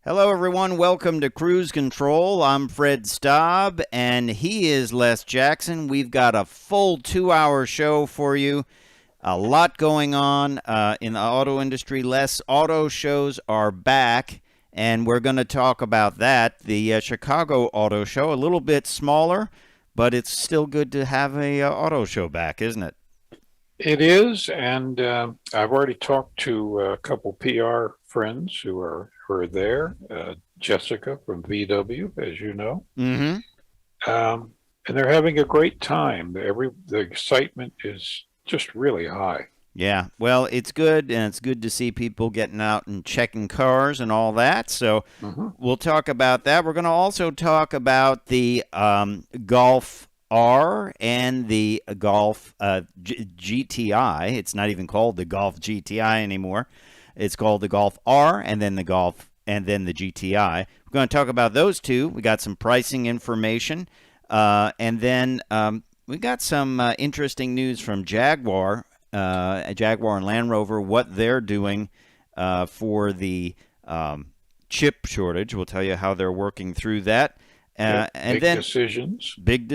Hello, everyone. Welcome to Cruise Control. I'm Fred Staub, and he is Les Jackson. We've got a full 2-hour show for you. A lot going on in the auto industry. Les, auto shows are back, and we're going to talk about that. The Chicago Auto Show, a little bit smaller, but it's still good to have a auto show back, isn't it? It is, and I've already talked to a couple PR friends who are there. Jessica from VW, as you know, Mm-hmm. and they're having a great time. The excitement is just really high. Yeah, well, it's good, and it's good to see people getting out and checking cars and all that. So Hmm. we'll talk about that. We're going to also talk about the Golf R and the Golf GTI. It's not even called the Golf GTI anymore. It's called the Golf R and then the Golf and then the GTI. We're going to talk about those two. We got some pricing information, and then we got some interesting news from Jaguar and Land Rover, what they're doing for the chip shortage. We'll tell you how they're working through that. Yep, And big then decisions. big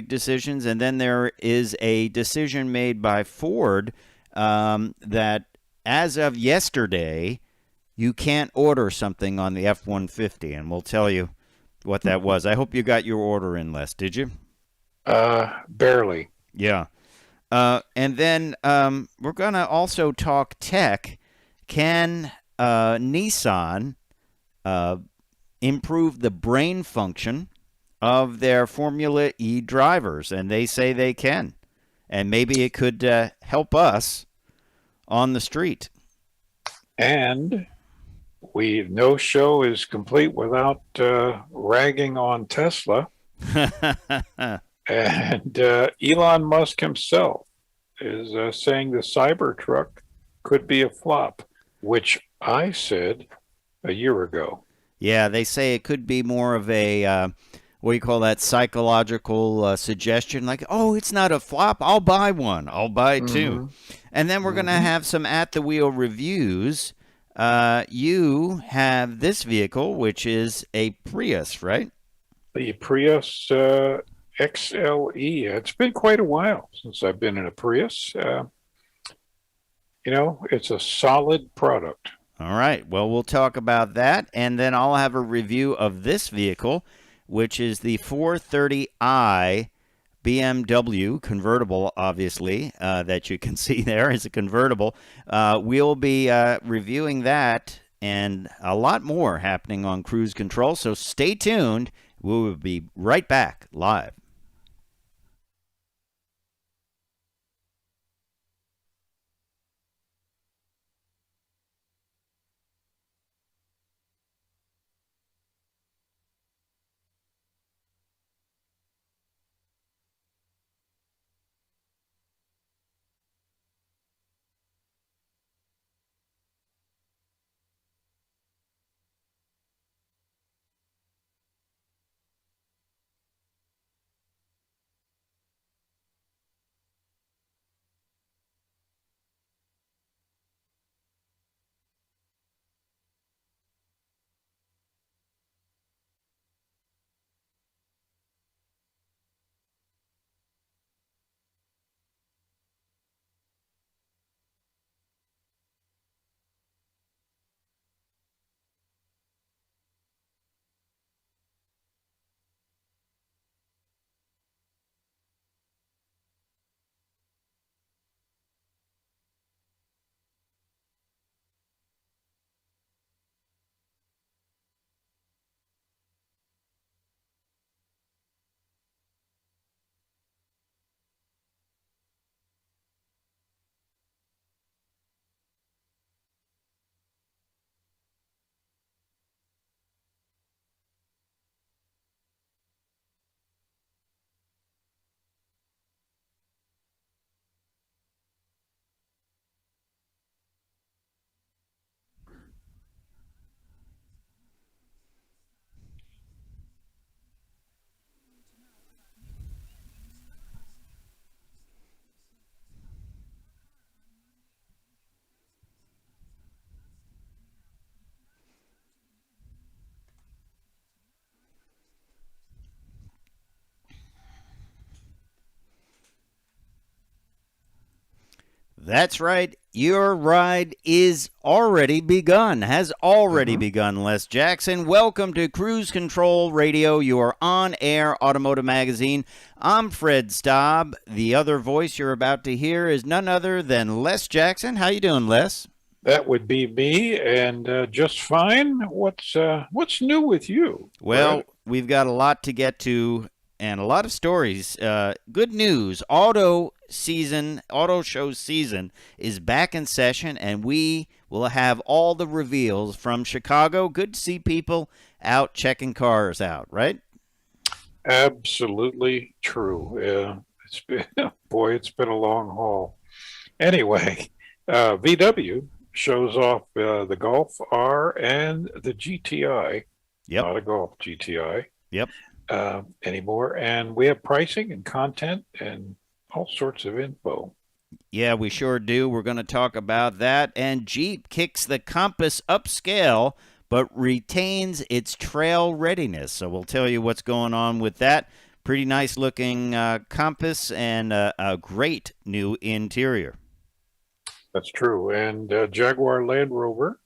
decisions. And then there is a decision made by Ford that as of yesterday, you can't order something on the F 150. And we'll tell you what that was. I hope you got your order in, Les. Did you? Barely. Yeah. And then we're going to also talk tech. Can Nissan uh, improve the brain function of their Formula E drivers? And they say they can. And maybe it could help us on the street. And we no show is complete without ragging on Tesla and Elon Musk himself is saying the Cybertruck could be a flop, which I said a year ago. Yeah, they say it could be more of a what do you call that psychological suggestion? Like, oh, it's not a flop. I'll buy one. I'll buy two. Mm-hmm. And then we're going to Mm-hmm. have some at the wheel reviews. You have this vehicle, which is a Prius, right? The Prius XLE. It's been quite a while since I've been in a Prius. It's a solid product. All right. Well, we'll talk about that. And then I'll have a review of this vehicle, which is the 430i BMW convertible, obviously, that you can see there is a convertible. We'll be reviewing that and a lot more happening on Cruise Control. So stay tuned. We will be right back live. That's right. Your ride is already begun, has already Hmm. begun, Les Jackson. Welcome to Cruise Control Radio, your on air automotive magazine. I'm Fred Staub. The other voice you're about to hear is none other than Les Jackson. How you doing, Les? That would be me, and just fine. What's new with you, Fred? Well, we've got a lot to get to and a lot of stories. Good news: auto show season is back in session, and we will have all the reveals from Chicago. Good to see people out checking cars out, right? Absolutely true. It's been boy, it's been a long haul. Anyway, VW shows off the Golf R and the GTI, Yep. not a Golf GTI Yep. anymore, and we have pricing and content and all sorts of info. Yeah, we sure do. We're going to talk about that. And Jeep kicks the Compass upscale but retains its trail readiness. So we'll tell you what's going on with that. Pretty nice looking Compass and a great new interior. That's true. And Jaguar Land Rover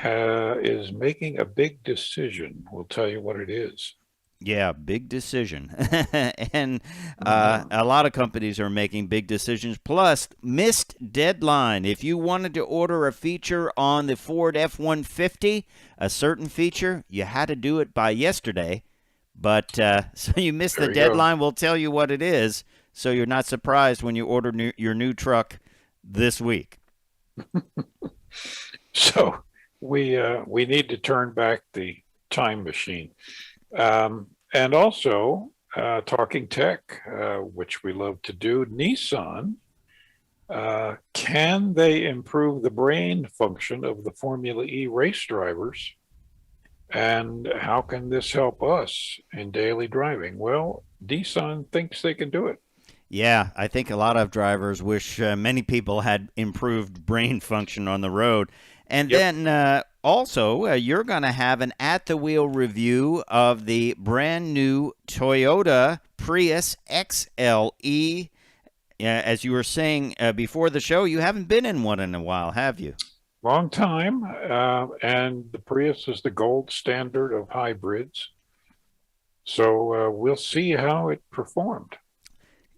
is making a big decision. We'll tell you what it is. Yeah, big decision. And Mhm. a lot of companies are making big decisions. Plus, missed deadline. If you wanted to order a feature on the Ford F-150, a certain feature, you had to do it by yesterday. But so you missed the There you go. deadline. We'll tell you what it is, so you're not surprised when you order your new truck this week. So we need to turn back the time machine, and also talking tech, which we love to do. Nissan, can they improve the brain function of the Formula E race drivers? And how can this help us in daily driving? Well, Nissan thinks they can do it. Yeah, I think a lot of drivers wish many people had improved brain function on the road. And Yep. then also, you're going to have an at the wheel review of the brand new Toyota Prius XLE. As you were saying before the show, you haven't been in one in a while, have you? Long time. And the Prius is the gold standard of hybrids. So we'll see how it performed.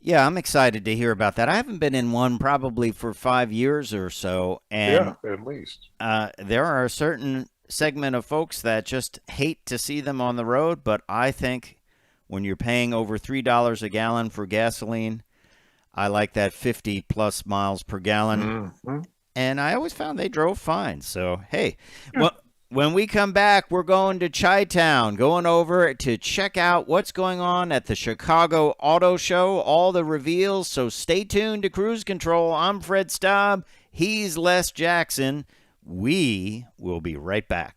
Yeah, I'm excited to hear about that. I haven't been in one probably for 5 years or so, Yeah, and at least. there are a certain segment of folks that just hate to see them on the road, but I think when you're paying over $3 a gallon for gasoline, I like that 50 plus miles per gallon. Hmm. And I always found they drove fine. So, hey, Yeah. well, when we come back, we're going to Chi-Town, going over to check out what's going on at the Chicago Auto Show, all the reveals. So stay tuned to Cruise Control. I'm Fred Staub. He's Les Jackson. We will be right back.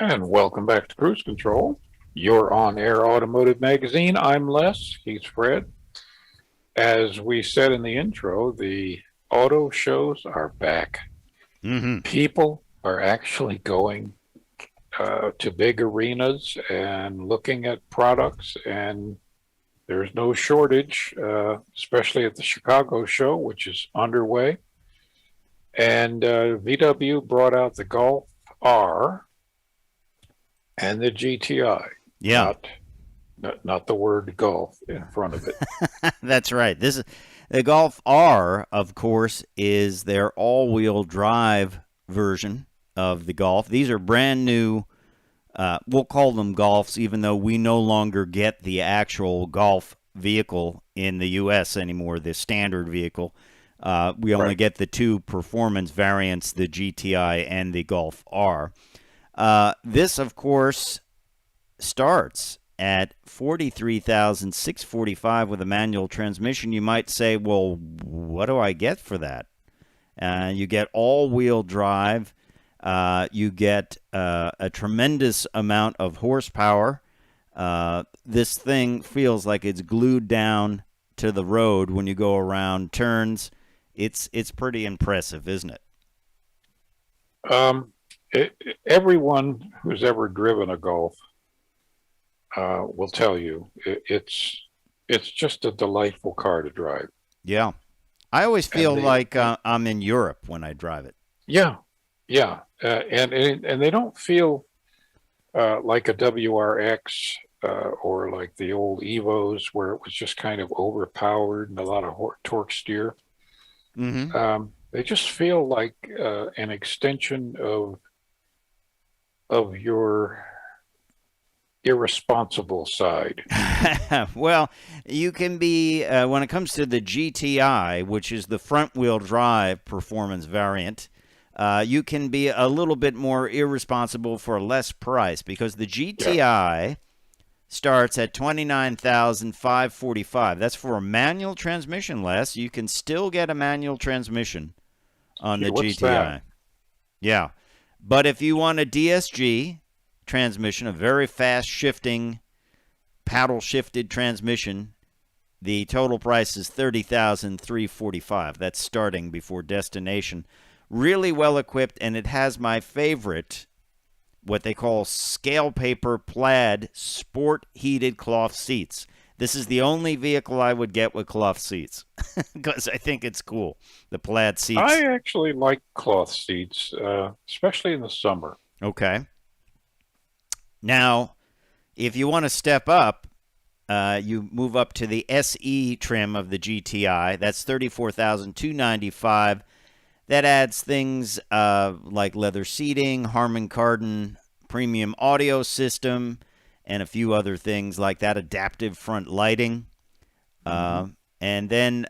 And welcome back to Cruise Control, your on air automotive magazine. I'm Les, he's Fred. As we said in the intro, the auto shows are back. Mm-hmm. People are actually going to big arenas and looking at products, and there's no shortage, especially at the Chicago show, which is underway. And VW brought out the Golf R and the GTI, Yeah, not the word golf in front of it. that's right. This is the Golf R, of course, is their all-wheel drive version of the Golf. These are brand new. We'll call them Golfs, even though we no longer get the actual Golf vehicle in the U.S. anymore, the standard vehicle. We only Right. get the two performance variants, the GTI and the Golf R. This, of course, starts at 43,645 with a manual transmission. You might say, well, what do I get for that? You get all-wheel drive. You get a tremendous amount of horsepower. This thing feels like it's glued down to the road when you go around turns. It's pretty impressive, isn't it? Um, Everyone who's ever driven a Golf will tell you it's just a delightful car to drive. Yeah. I always And feel like I'm in Europe when I drive it. yeah, yeah, and they don't feel like a WRX or like the old Evos where it was just kind of overpowered and a lot of torque steer. Mm-hmm. They just feel like an extension of your irresponsible side. Well, you can be, when it comes to the GTI, which is the front wheel drive performance variant, you can be a little bit more irresponsible for a less price because the Yeah. GTI starts at 29,545. That's for a manual transmission, Les. You can still get a manual transmission on the What's GTI. that? Yeah. But if you want a DSG transmission, a very fast shifting, paddle shifted transmission, the total price is 30,345. That's starting before destination. Really well equipped, and it has my favorite, what they call scale paper plaid sport heated cloth seats. This is the only vehicle I would get with cloth seats because I think it's cool. The plaid seats. I actually like cloth seats, especially in the summer. Okay. Now, if you want to step up, you move up to the SE trim of the GTI. That's 34,295. That adds things like leather seating, Harman Kardon premium audio system, and a few other things like that, adaptive front lighting. And then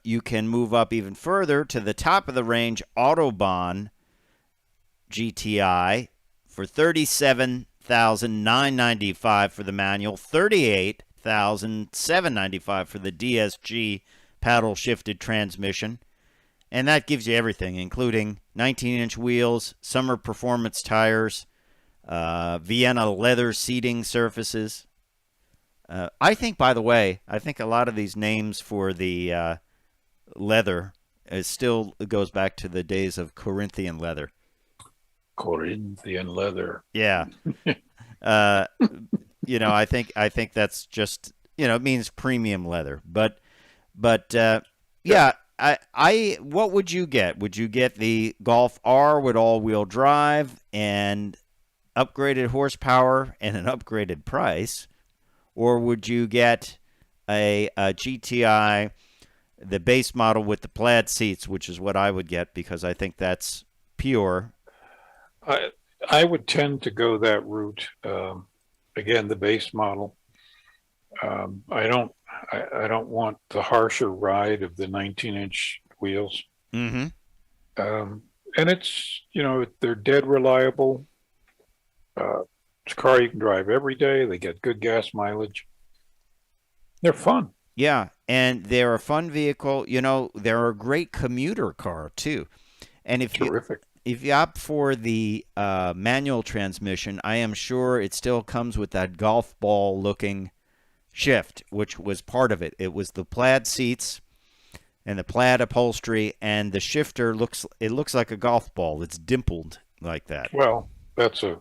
you can move up even further to the top of the range Autobahn GTI for 37,995 for the manual, 38,795 for the DSG paddle shifted transmission. And that gives you everything, including 19-inch wheels, summer performance tires, Vienna leather seating surfaces. I think, by the way, I think a lot of these names for the leather still goes back to the days of Corinthian leather. Corinthian leather. Yeah. I think that's just, it means premium leather. But yeah, I what would you get? Would you get the Golf R with all-wheel drive and upgraded horsepower and an upgraded price? Or would you get a GTI, the base model with the plaid seats, which is what I would get because I think that's pure. I would tend to go that route. Again, the base model. I don't want the harsher ride of the 19-inch wheels. Mm-hmm. And they're dead reliable. It's a car you can drive every day. They get good gas mileage. They're fun. Yeah, and they're a fun vehicle. They're a great commuter car too. And if you Terrific. if you opt for the manual transmission, I am sure it still comes with that golf ball looking shift, which was part of it. It was the plaid seats and the plaid upholstery, and the shifter looks like a golf ball. It's dimpled like that. Well, that's a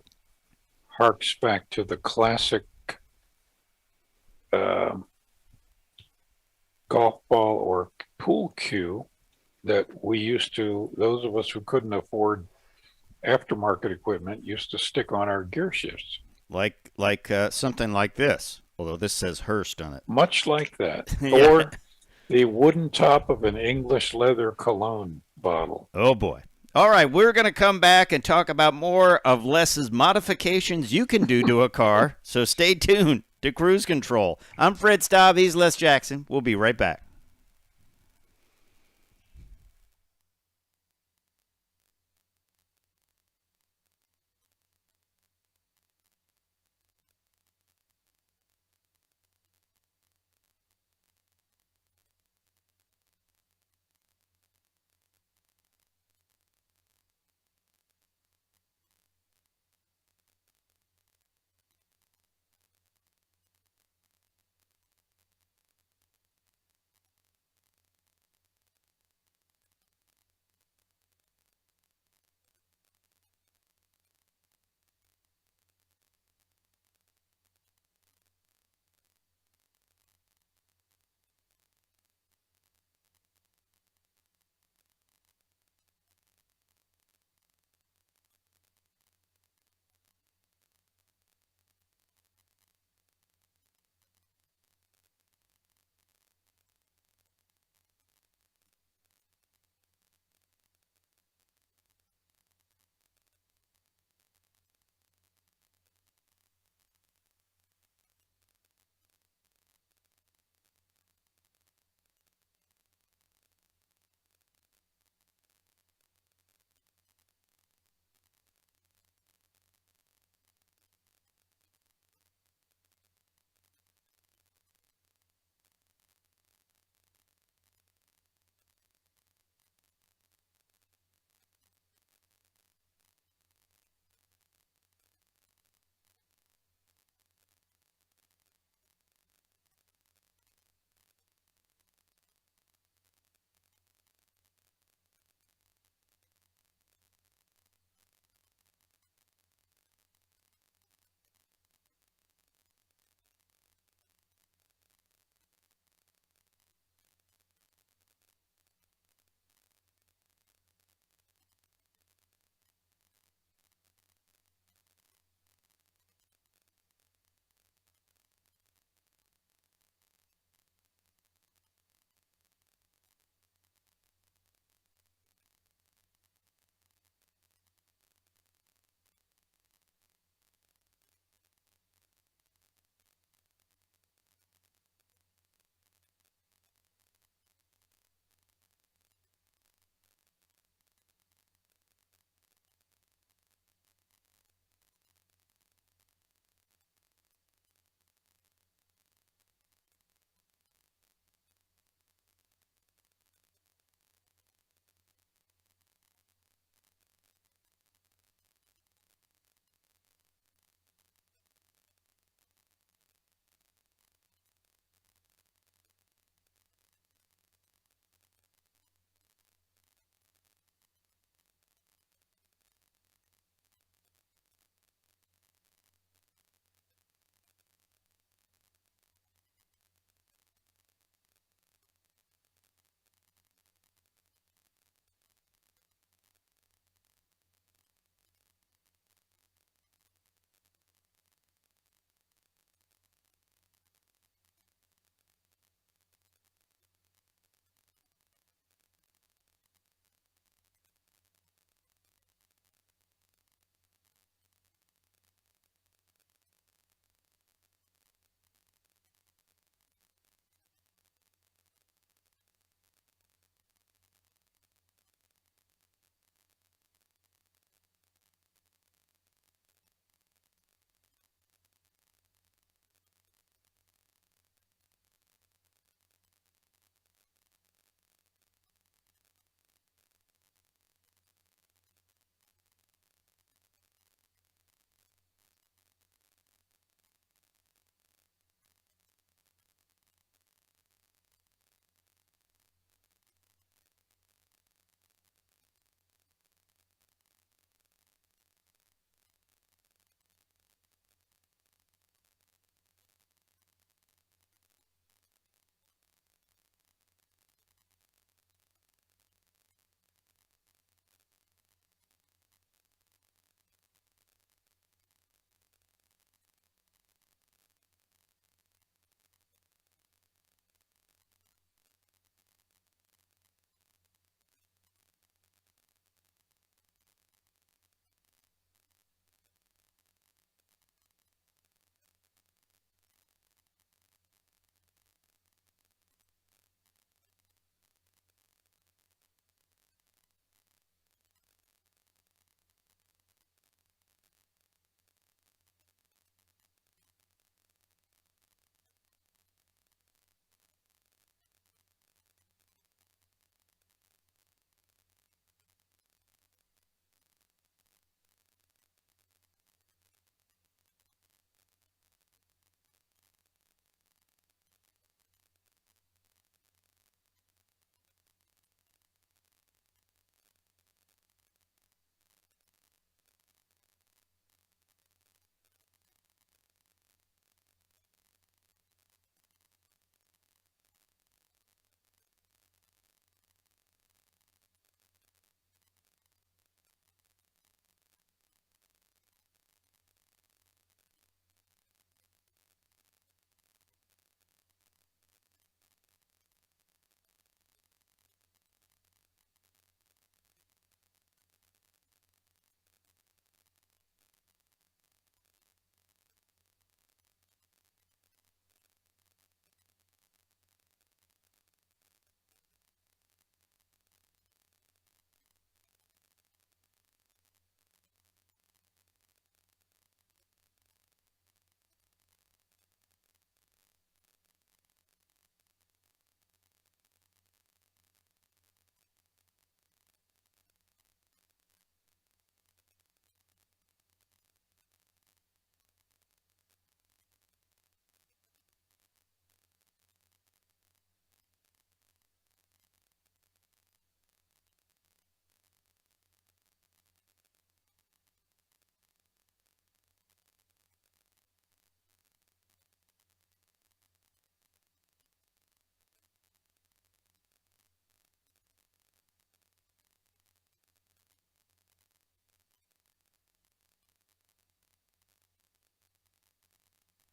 harks back to the classic uh, golf ball or pool cue that we used to, those of us who couldn't afford aftermarket equipment, used to stick on our gear shifts. Like something like this. Although this says Hearst on it. Much like that. Yeah. Or the wooden top of an English leather cologne bottle. Oh boy. All right, we're going to come back and talk about more of Les's modifications you can do to a car. So stay tuned to Cruise Control. I'm Fred Staub. He's Les Jackson. We'll be right back.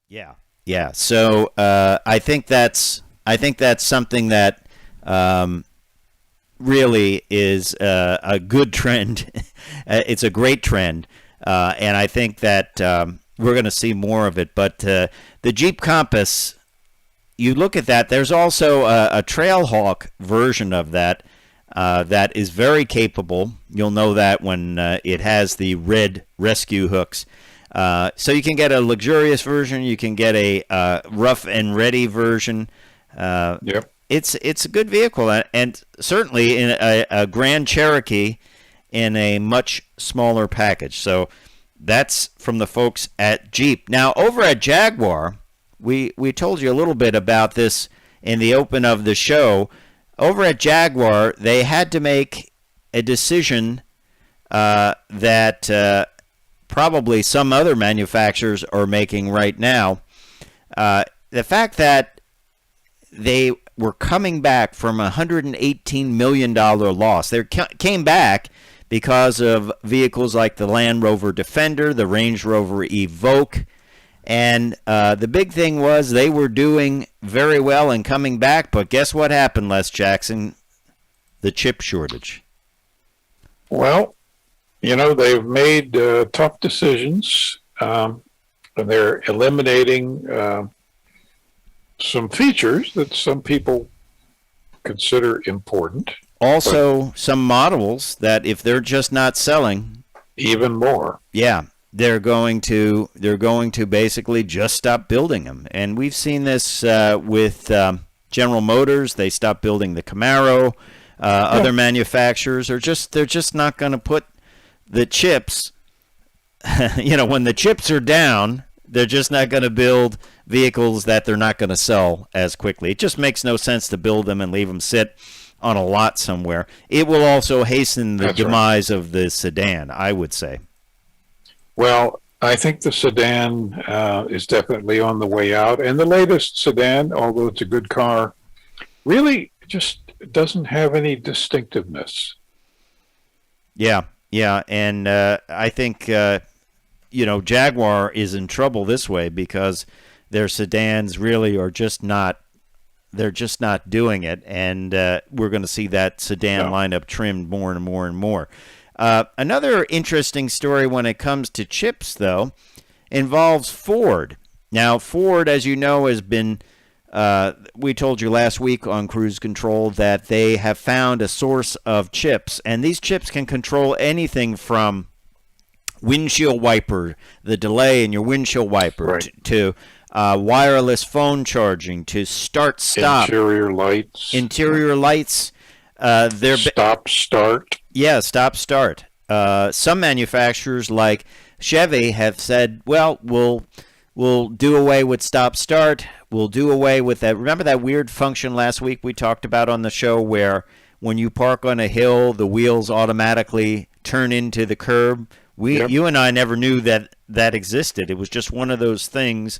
Yeah, yeah. So I think that's something that um, really is a good trend. It's a great trend, and I think that we're going to see more of it. But the Jeep Compass, you look at that. There's also a Trailhawk version of that that is very capable. You'll know that when it has the red rescue hooks. So you can get a luxurious version. You can get a rough and ready version. Yep. It's a good vehicle, and certainly in a Grand Cherokee in a much smaller package. So that's from the folks at Jeep. Now over at Jaguar, we told you a little bit about this in the open of the show. Over at Jaguar, they had to make a decision that probably some other manufacturers are making right now. The fact that they were coming back from a $118 million loss. They came back because of vehicles like the Land Rover Defender, the Range Rover Evoque, and the big thing was they were doing very well and coming back, but guess what happened, Les Jackson? The chip shortage. Well, they've made tough decisions, and they're eliminating some features that some people consider important. Also, some models that if they're just not selling, even more. Yeah, they're going to basically just stop building them. And we've seen this with General Motors. They stopped building the Camaro. Other manufacturers they're just not going to put the chips. When the chips are down, they're just not going to build vehicles that they're not going to sell as quickly. It just makes no sense to build them and leave them sit on a lot somewhere. It will also hasten the demise of the sedan, I would say. Well, I think the sedan is definitely on the way out. And the latest sedan, although it's a good car, really just doesn't have any distinctiveness. Yeah. And I think, Jaguar is in trouble this way because their sedans really are just not doing it. And we're going to see that sedan lineup trimmed more and more and more. Another interesting story when it comes to chips, though, involves Ford. Now, Ford, as you know, has been, we told you last week on Cruise Control that they have found a source of chips, and these chips can control anything from windshield wiper, the delay in your windshield wiper, to wireless phone charging, to start-stop. Interior lights. Stop-start. Yeah, stop-start. Some manufacturers like Chevy have said, well, we'll do away with stop-start. We'll do away with that. Remember that weird function last week we talked about on the show where when you park on a hill, the wheels automatically turn into the curb? You and I never knew that existed. It was just one of those things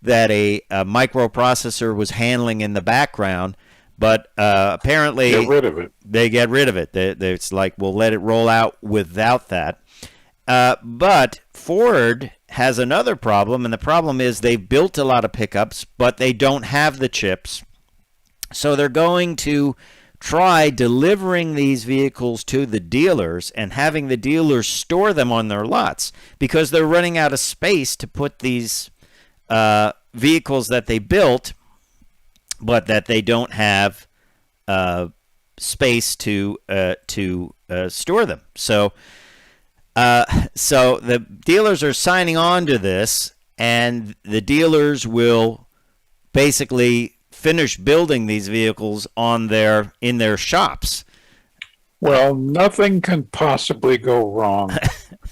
that a microprocessor was handling in the background. But apparently get rid of it. They get rid of it. It's like, we'll let it roll out without that. But Ford has another problem, and the problem is they've built a lot of pickups, but they don't have the chips. So they're going to try delivering these vehicles to the dealers and having the dealers store them on their lots because they're running out of space to put these vehicles that they built, but that they don't have space to store them. So the dealers are signing on to this, and the dealers will basically finish building these vehicles in their shops. Well, nothing can possibly go wrong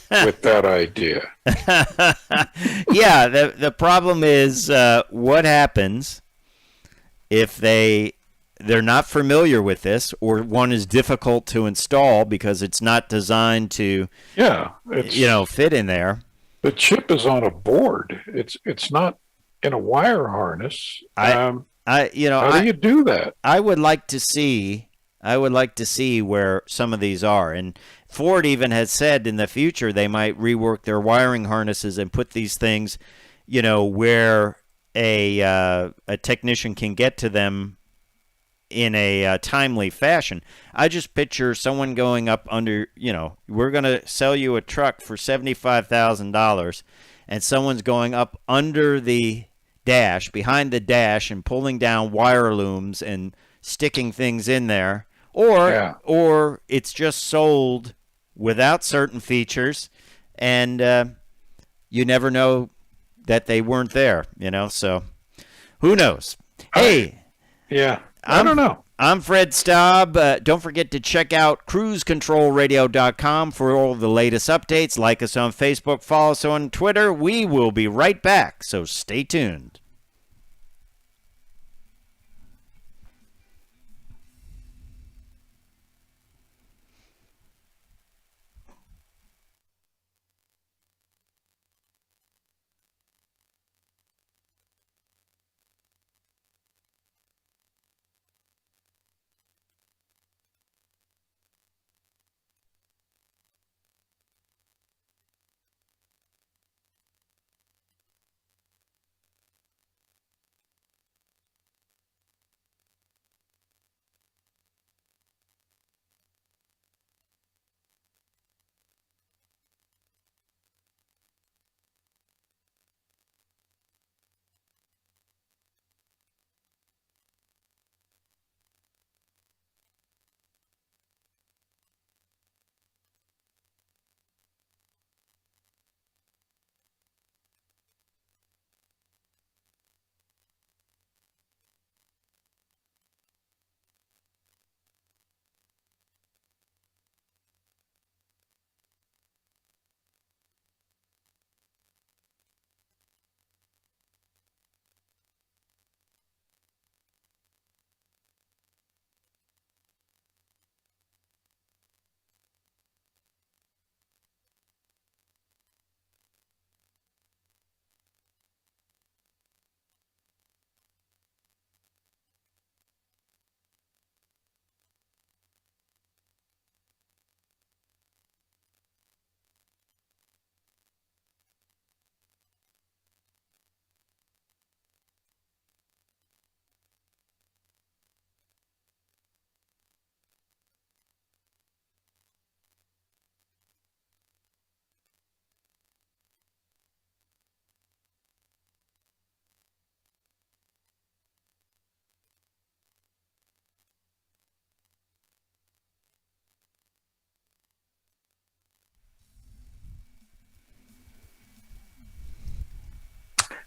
with that idea. Yeah, the problem is what happens if they're not familiar with this, or one is difficult to install because it's not designed to fit in there. The chip is on a board. It's not in a wire harness. How do you do that? I would like to see where some of these are. And Ford even has said in the future they might rework their wiring harnesses and put these things, where a technician can get to them in a timely fashion. I just picture someone going up under, we're going to sell you a truck for $75,000, and someone's going up under the dash, behind the dash, and pulling down wire looms and sticking things in there, or it's just sold without certain features, and you never know that they weren't there, so who knows? Hey. I don't know. I'm Fred Staub. Don't forget to check out cruisecontrolradio.com for all the latest updates. Like us on Facebook, follow us on Twitter. We will be right back, so stay tuned.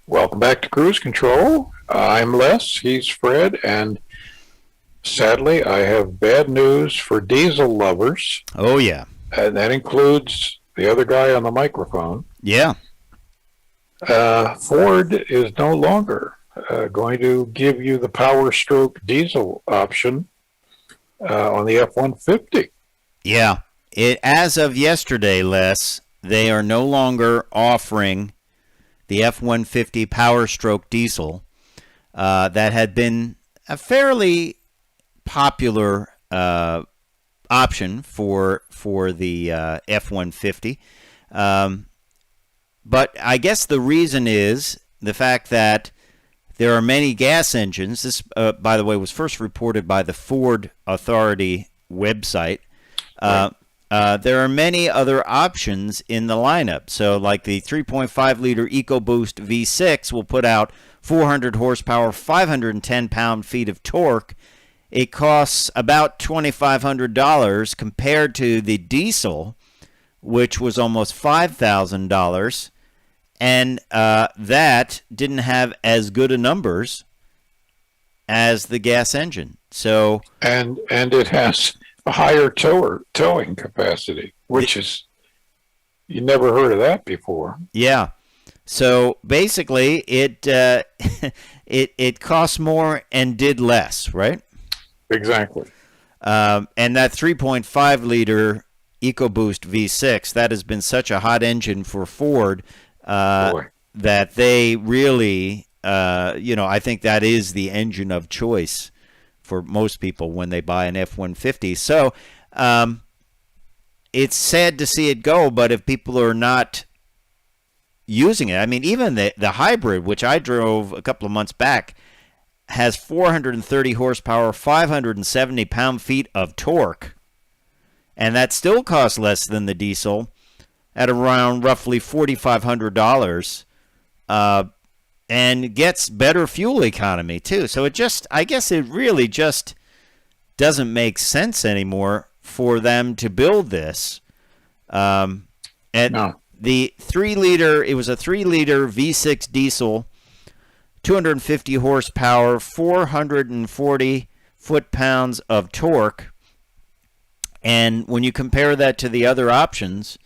Welcome back to Cruise Control. I'm Les, he's Fred, and sadly, I have bad news for diesel lovers. Oh, yeah. And that includes the other guy on the microphone. Yeah. Ford is no longer going to give you the Power Stroke diesel option on the F-150. Yeah. As of yesterday, Les, they are no longer offering the F-150 Power Stroke diesel. That had been a fairly popular option for the F-150. But I guess the reason is the fact that there are many gas engines. This, by the way, was first reported by the Ford Authority website. There are many other options in the lineup. So like the 3.5-liter EcoBoost V6 will put out 400 horsepower, 510 pound-feet of torque. It costs about $2,500 compared to the diesel, which was almost $5,000. And that didn't have as good a numbers as the gas engine. So and it has a higher towing capacity, which is, you never heard of that before. Yeah. So basically, it it costs more and did less, right? Exactly. And that 3.5-liter EcoBoost V6, that has been such a hot engine for Ford that they really, I think that is the engine of choice for most people when they buy an F-150. So it's sad to see it go, but if people are not, using it. I mean, even the hybrid, which I drove a couple of months back, has 430 horsepower, 570 pound-feet of torque, and that still costs less than the diesel at around roughly $4,500, and gets better fuel economy too. So I guess it really just doesn't make sense anymore for them to build this. And No. the 3-liter, it was a 3-liter V6 diesel, 250 horsepower, 440 foot-pounds of torque. And when you compare that to the other options,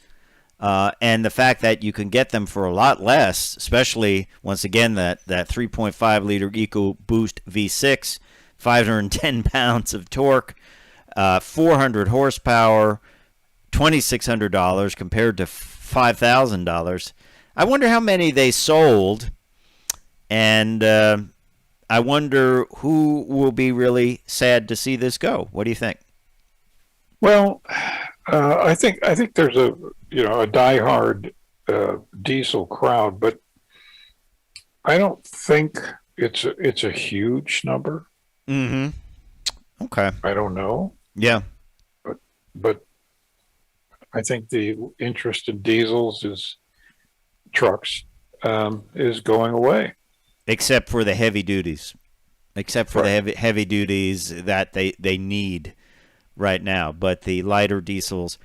and the fact that you can get them for a lot less, especially, once again, that 3.5-liter EcoBoost V6, 510 pounds of torque, 400 horsepower, $2,600 compared to $5,000. I wonder how many they sold, and I wonder who will be really sad to see this go. What do you think? Well, I think there's a diehard diesel crowd, but I don't think it's a huge number. Mm-hmm. Okay. I don't know. Yeah. But I think the interest in diesels trucks is going away. Except for the heavy duties. Except for Right. the heavy duties that they need right now. But the lighter diesels,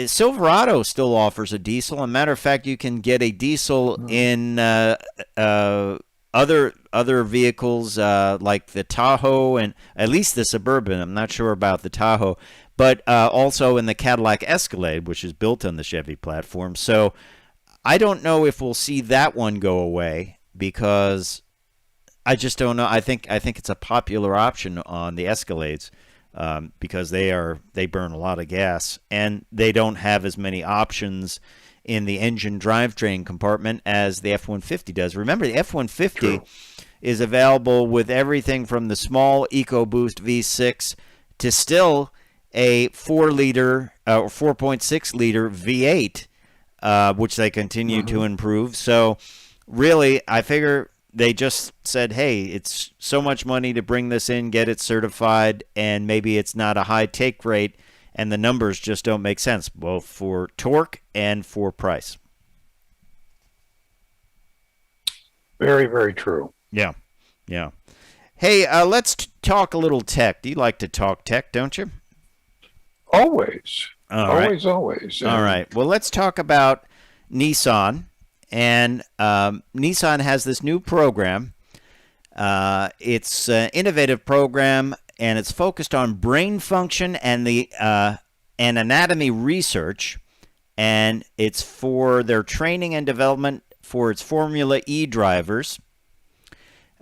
Silverado still offers a diesel. As a matter of fact, you can get a diesel in other vehicles like the Tahoe, and at least the Suburban. I'm not sure about the Tahoe, but also in the Cadillac Escalade, which is built on the Chevy platform. So I don't know if we'll see that one go away, because I just don't know. I think it's a popular option on the Escalades, because they burn a lot of gas, and they don't have as many options in the engine drivetrain compartment as the F-150 does. Remember, the F-150 True. is available with everything from the small EcoBoost V6 to still a 4-liter or 4.6-liter V8, which they continue to improve. So really, I figure they just said, hey, it's so much money to bring this in, get it certified, and maybe it's not a high take rate, and the numbers just don't make sense, both for torque and for price. Very, very true. Yeah, yeah. Hey, let's talk a little tech. Do you like to talk tech, don't you? Always. All right. Always, always. All right. Well, let's talk about Nissan. And Nissan has this new program. It's an innovative program, and it's focused on brain function and and anatomy research. And it's for their training and development for its Formula E drivers.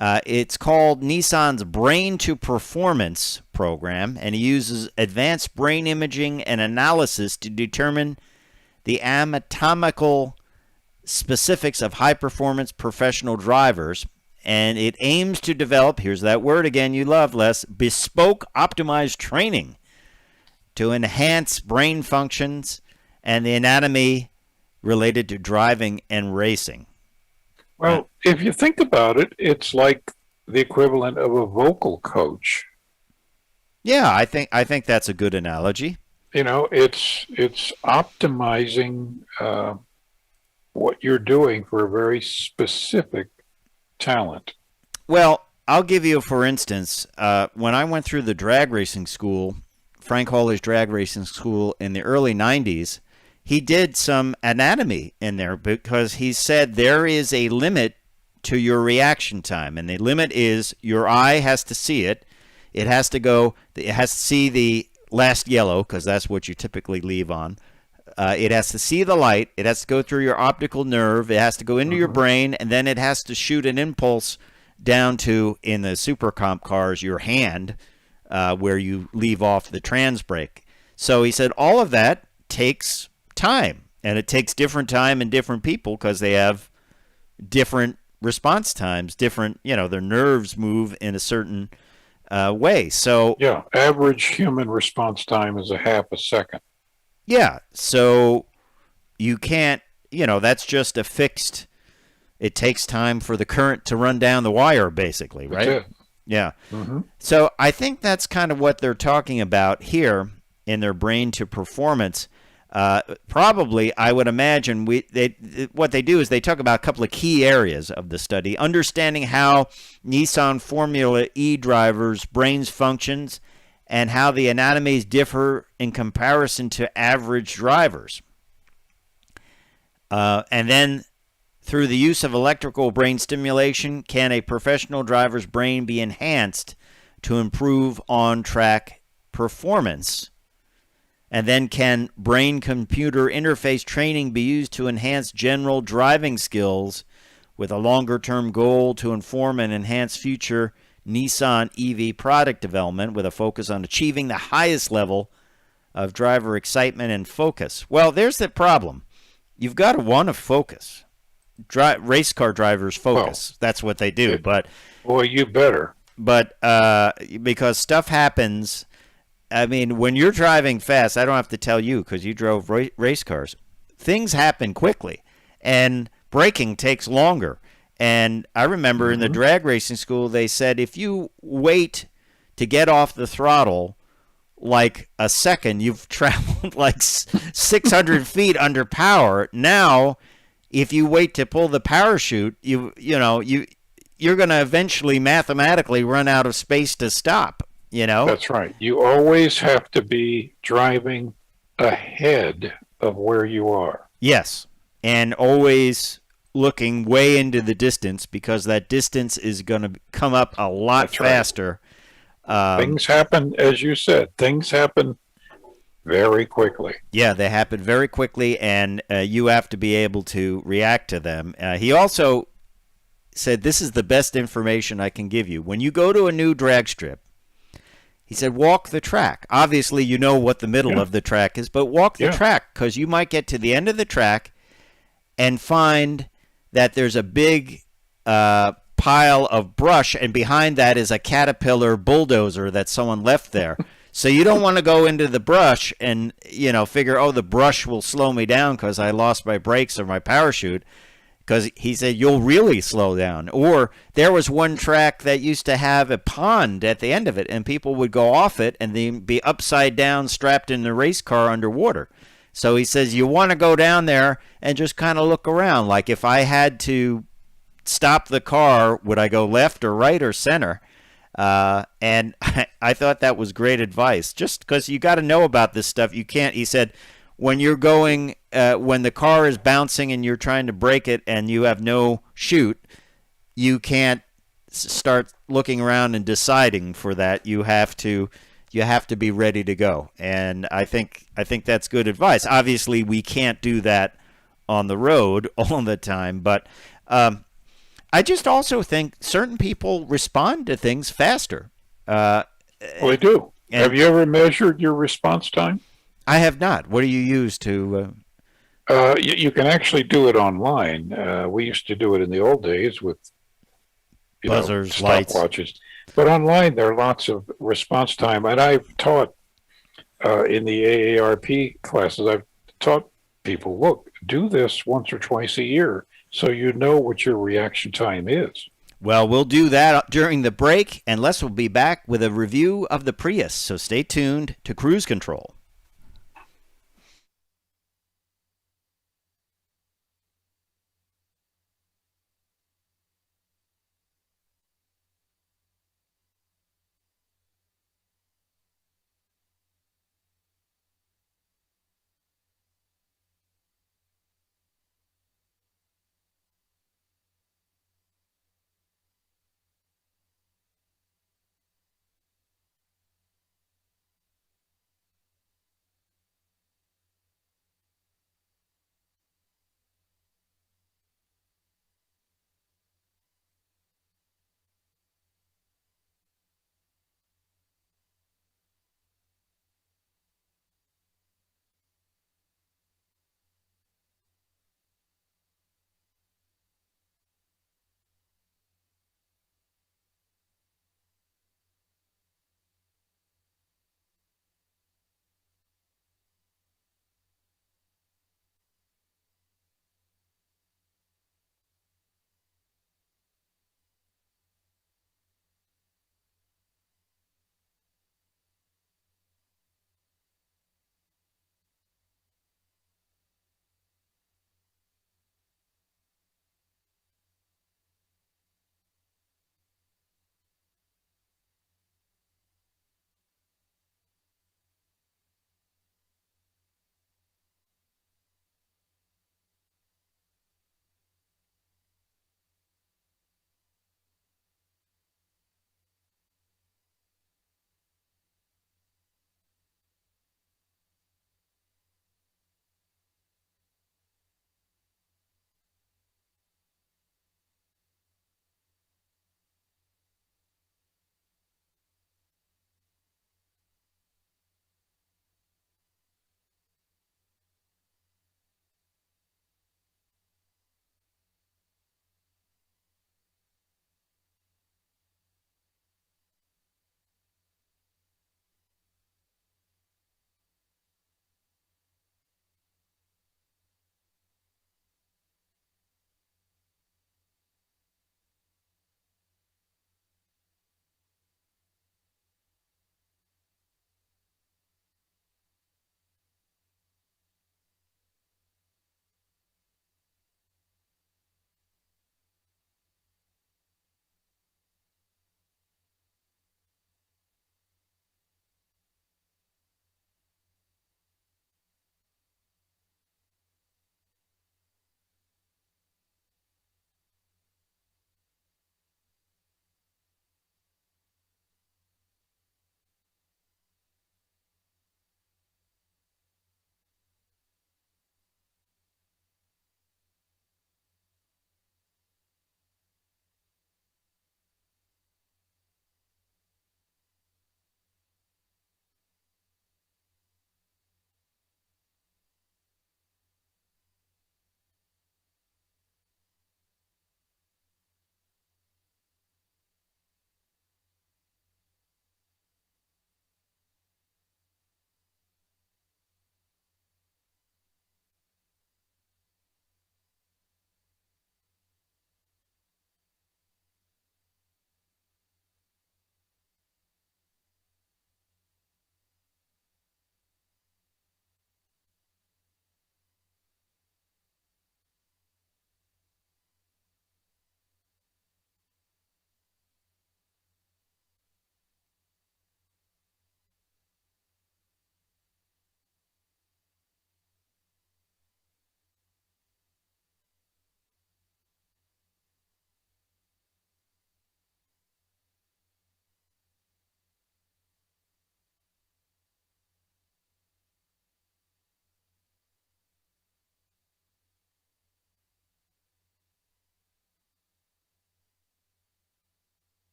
It's called Nissan's Brain to Performance program, and it uses advanced brain imaging and analysis to determine the anatomical specifics of high-performance professional drivers, and it aims to develop, here's that word again you love, Les, bespoke optimized training to enhance brain functions and the anatomy related to driving and racing. Well, if you think about it, it's like the equivalent of a vocal coach. Yeah, I think that's a good analogy. It's optimizing what you're doing for a very specific talent. Well, I'll give you, for instance, when I went through the drag racing school, Frank Hawley's drag racing school in the early 90s, he did some anatomy in there, because he said there is a limit to your reaction time, and the limit is your eye has to see it. It has to see the last yellow, because that's what you typically leave on. It has to see the light. It has to go through your optical nerve. It has to go into your brain, and then it has to shoot an impulse down to, in the super comp cars, your hand, where you leave off the trans brake. So he said all of that takes time, and it takes different time in different people, because they have different response times, different, their nerves move in a certain way. So Yeah, average human response time is a half a second. yeah, so you can't, that's just a fixed. It takes time for the current to run down the wire, basically, That's right? it. Yeah. Hmm. So I think that's kind of what they're talking about here in their brain to performance. Probably, I would imagine what they do is they talk about a couple of key areas of the study, understanding how Nissan Formula E drivers' brains functions and how the anatomies differ in comparison to average drivers. And then through the use of electrical brain stimulation, can a professional driver's brain be enhanced to improve on-track performance? And then can brain-computer interface training be used to enhance general driving skills with a longer-term goal to inform and enhance future Nissan EV product development with a focus on achieving the highest level of driver excitement and focus? Well, there's the problem. You've got to want to focus. Race car drivers Well, focus. That's what they do. it, boy, you better. But because stuff happens. I mean, when you're driving fast, I don't have to tell you because you drove race cars. Things happen quickly, and braking takes longer. And I remember in the Hmm. drag racing school, they said if you wait to get off the throttle like a second, you've traveled like 600 feet under power. Now, if you wait to pull the parachute, you're going to eventually mathematically run out of space to stop. That's right. You always have to be driving ahead of where you are. Yes, and always looking way into the distance because that distance is going to come up a lot That's right. faster. Um, Things happen, as you said, things happen very quickly. yeah, they happen very quickly, and you have to be able to react to them. He also said, "This is the best information I can give you. When you go to a new drag strip," he said, "walk the track. Obviously, you know what the middle Yeah. of the track is, but walk the Yeah. track because you might get to the end of the track and find that there's a big pile of brush, and behind that is a Caterpillar bulldozer that someone left there. So you don't want to go into the brush and figure, oh, the brush will slow me down because I lost my brakes or my parachute. Because he said you'll really slow down. Or there was one track that used to have a pond at the end of it, and people would go off it and then be upside down, strapped in the race car underwater. So he says you want to go down there and just kind of look around. Like if I had to stop the car, would I go left or right or center? And I thought that was great advice. Just because you got to know about this stuff. You can't. He said when you're going, when the car is bouncing and you're trying to brake it and you have no chute, you can't start looking around and deciding for that. You have to be ready to go. And I think that's good advice. Obviously, we can't do that on the road all the time, but I just also think certain people respond to things faster. Uh, Well, they do. and Have you ever measured your response time? I have not. What do you use to? You can actually do it online. We used to do it in the old days with, Buzzers, lights. stopwatches. But online, there are lots of response time. And I've taught in the AARP classes, I've taught people, look, do this once or twice a year so you know what your reaction time is. Well, we'll do that during the break, and Les will be back with a review of the Prius. So stay tuned to Cruise Control.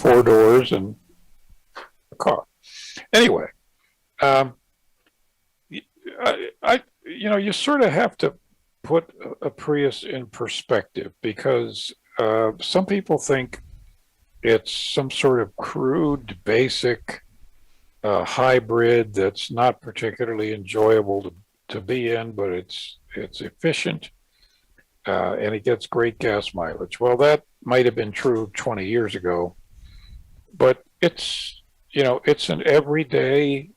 four doors and a car. Anyway, um, you sort of have to put a Prius in perspective because some people think it's some sort of crude, basic hybrid that's not particularly enjoyable to be in, but it's efficient and it gets great gas mileage. Well, that might have been true 20 years ago, but it's an everyday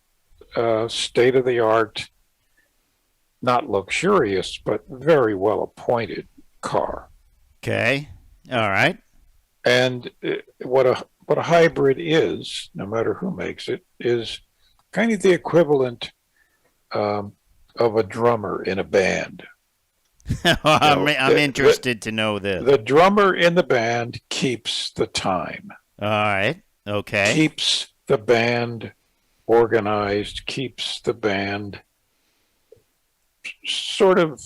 state of the art, not luxurious, but very well appointed car. Okay. All right. And what a hybrid is, no matter who makes it, is kind of the equivalent of a drummer in a band. I'm interested to know this. The drummer in the band keeps the time. All right. Okay. Keeps the band organized, keeps the band sort of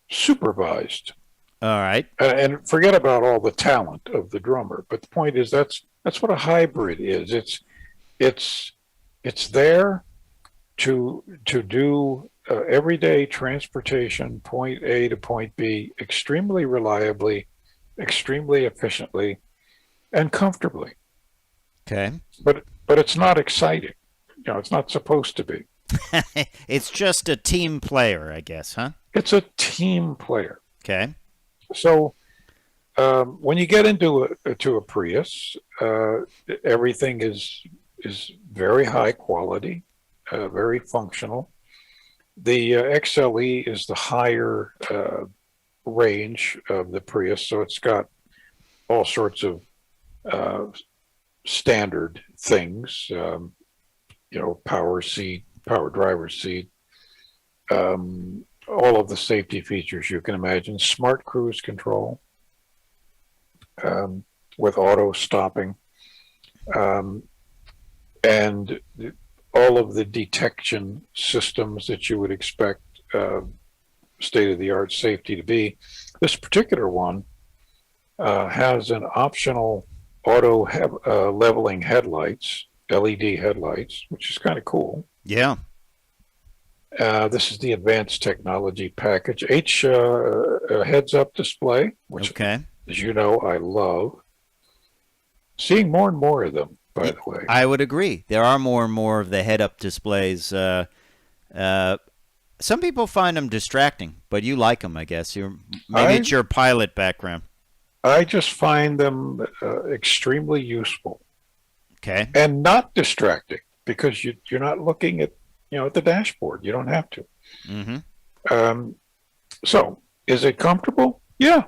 supervised. All right. And forget about all the talent of the drummer, but the point is that's what a hybrid is. It's there to do everyday transportation, point A to point B, extremely reliably, extremely efficiently, and comfortably. Okay. But it's not exciting. It's not supposed to be. It's just a team player, I guess, huh? It's a team player. Okay. So when you get into a Prius, everything is very high quality, very functional. The XLE is the higher range of the Prius, so it's got all sorts of standard things, power seat, power driver's seat, all of the safety features you can imagine, smart cruise control with auto stopping, and all of the detection systems that you would expect state-of-the-art safety to be. This particular one has an optional auto leveling headlights, LED headlights, which is kind of cool. Yeah. This is the advanced technology package. Heads-up display, which, okay, as you know, I love. Seeing more and more of them, by the way. I would agree. There are more and more of the head-up displays. Some people find them distracting, but you like them, I guess. It's your pilot background. I just find them extremely useful. Okay. And not distracting because you're not looking at the dashboard. You don't have to. Mm-hmm. So is it comfortable? Yeah.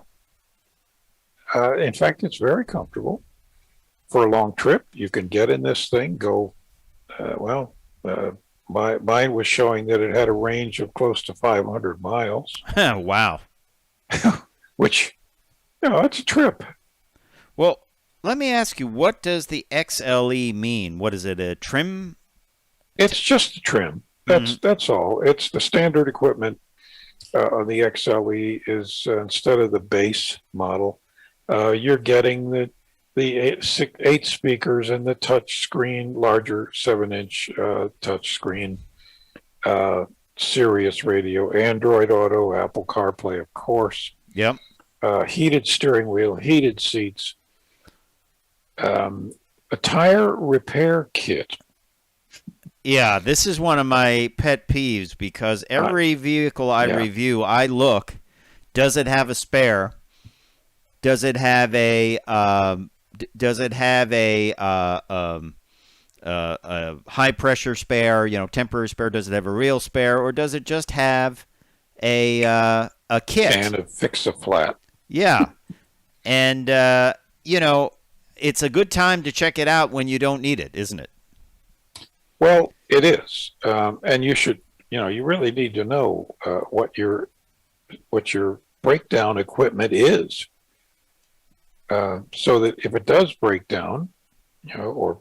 In fact, it's very comfortable. For a long trip, you can get in this thing, go, mine was showing that it had a range of close to 500 miles. Wow. Which, it's a trip. Well, let me ask you, what does the XLE mean? What is it, a trim? It's just a trim. That's all. It's the standard equipment on the XLE is instead of the base model, you're getting the eight speakers and the touch screen, larger 7-inch touch screen, Sirius radio, Android Auto, Apple CarPlay, of course. Yep. Heated steering wheel, heated seats, a tire repair kit. Yeah, this is one of my pet peeves because every vehicle I review, I look, does it have a spare? Does it have a high pressure spare, temporary spare? Does it have a real spare, or does it just have a kit and a fix-a-flat? Yeah, and it's a good time to check it out when you don't need it, isn't it? Well, it is, and you should. You really need to know what your breakdown equipment is, so that if it does break down, or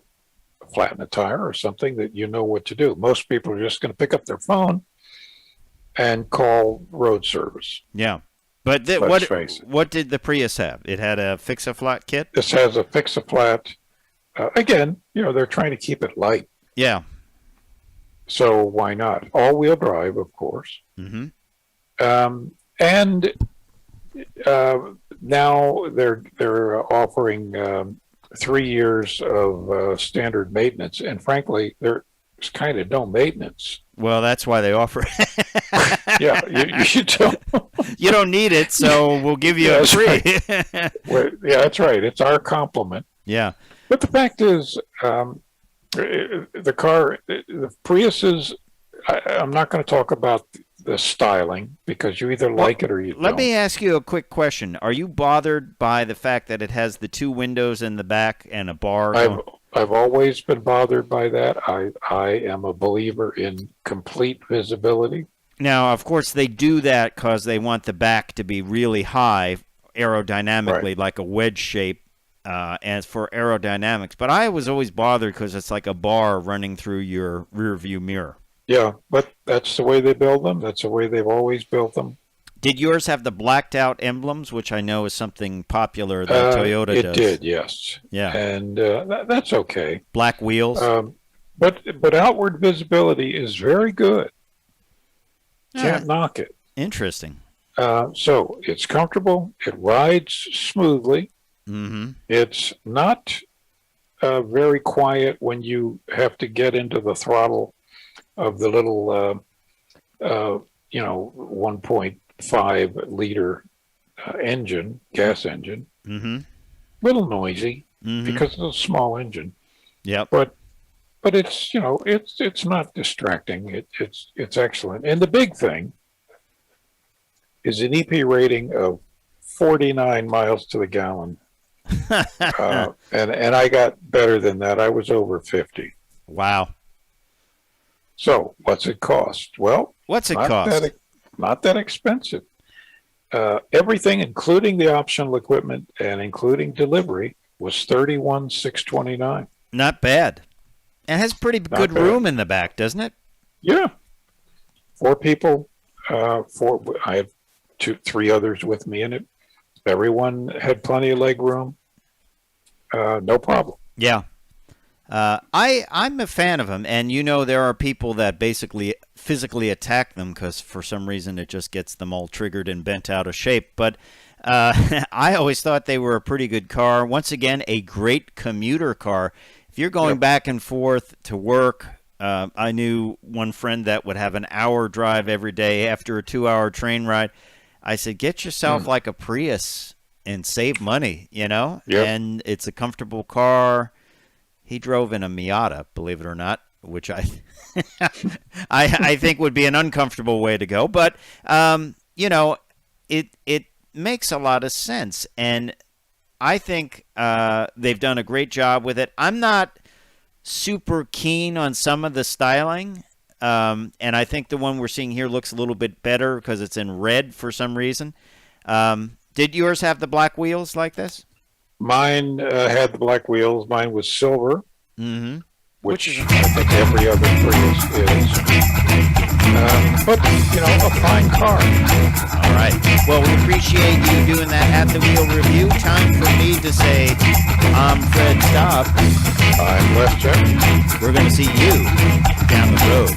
flatten a tire or something, that you know what to do. Most people are just going to pick up their phone and call road service. Yeah. But Let's face it. what did the Prius have? It had a fix-a-flat kit? This has a fix-a-flat. Again, they're trying to keep it light. Yeah. So why not? All-wheel drive, of course. Mm-hmm. And now they're offering 3 years of standard maintenance, and frankly, there's kind of no maintenance. Well, that's why they offer it. Yeah, you don't. You don't need it, so we'll give you a free. Right. Well, yeah, that's right. It's our compliment. Yeah. But the fact is, the Priuses, I'm not going to talk about the styling because you either like it or you don't. Let me ask you a quick question. Are you bothered by the fact that it has the 2 windows in the back and a bar? I've always been bothered by that. I am a believer in complete visibility. Now, of course, they do that because they want the back to be really high aerodynamically, Right. like a wedge shape, and for aerodynamics. But I was always bothered because it's like a bar running through your rear view mirror. Yeah, but that's the way they build them. That's the way they've always built them. Did yours have the blacked out emblems, which I know is something popular that Toyota it does? It did, yes. Yeah. And that's okay. Black wheels? But outward visibility is very good. Can't knock it. Interesting. So it's comfortable. It rides smoothly. Mm-hmm. It's not very quiet when you have to get into the throttle of the little, 1.5 liter engine, gas engine. Mm-hmm. Little noisy Mm-hmm. because it's a small engine. Yep. But it's it's not distracting. It's excellent. And the big thing is an EP rating of 49 miles to the gallon. And I got better than that. I was over 50. Wow. So what's it cost? Well, What's it cost? Not that expensive. Everything, including the optional equipment and including delivery, was $31,629. Not bad. It has pretty good bad. room in the back, doesn't it? Yeah, 4 people. I have 3 others with me in it. Everyone had plenty of leg room. No problem. Yeah. I'm a fan of them, and there are people that basically physically attack them because for some reason it just gets them all triggered and bent out of shape. But I always thought they were a pretty good car. Once again, a great commuter car. If you're going back and forth to work, I knew one friend that would have an hour drive every day after a 2-hour train ride. I said, get yourself like a Prius and save money, Yep. and it's a comfortable car. He drove in a Miata, believe it or not, which I think would be an uncomfortable way to go. But, it makes a lot of sense. And I think they've done a great job with it. I'm not super keen on some of the styling. And I think the one we're seeing here looks a little bit better because it's in red for some reason. Did yours have the black wheels like this? Mine had the black wheels. Mine was silver, which is I think every other Prius is. But, a fine car. All right. Well, we appreciate you doing that at the wheel review. Time for me to say, I'm Fred Staub. I'm Les Jackson. We're going to see you down the road.